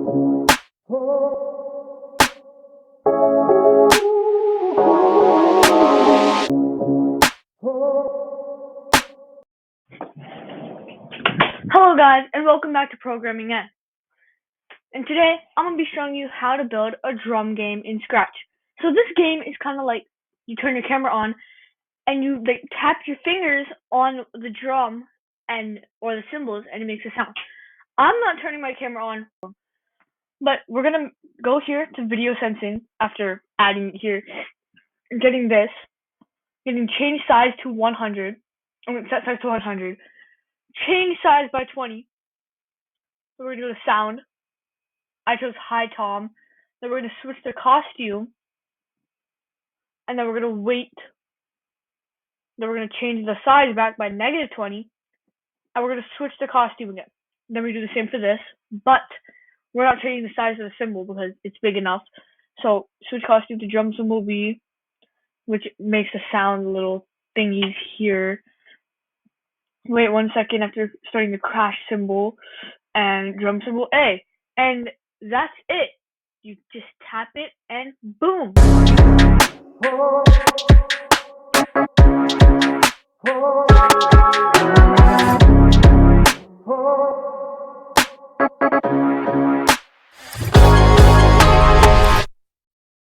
Hello guys, and welcome back to Programming N. And today, I'm going to be showing you how to build a drum game in Scratch. So this game is kind of like, you turn your camera on, and you tap your fingers on the drum or the cymbals, and it makes a sound. I'm not turning my camera on, but we're going to go here to video sensing after adding here, getting change size to 100, set size to 100, change size by 20. So we're going to do the sound. I chose Hi Tom. Then we're going to switch the costume. And then we're going to wait. Then we're going to change the size back by -20. And we're going to switch the costume again. Then we do the same for this. But we're not changing the size of the cymbal because it's big enough. So switch costume to drum cymbal B, which makes the sound little thingies here. Wait 1 second after starting the crash cymbal and drum cymbal A. And that's it. You just tap it and boom.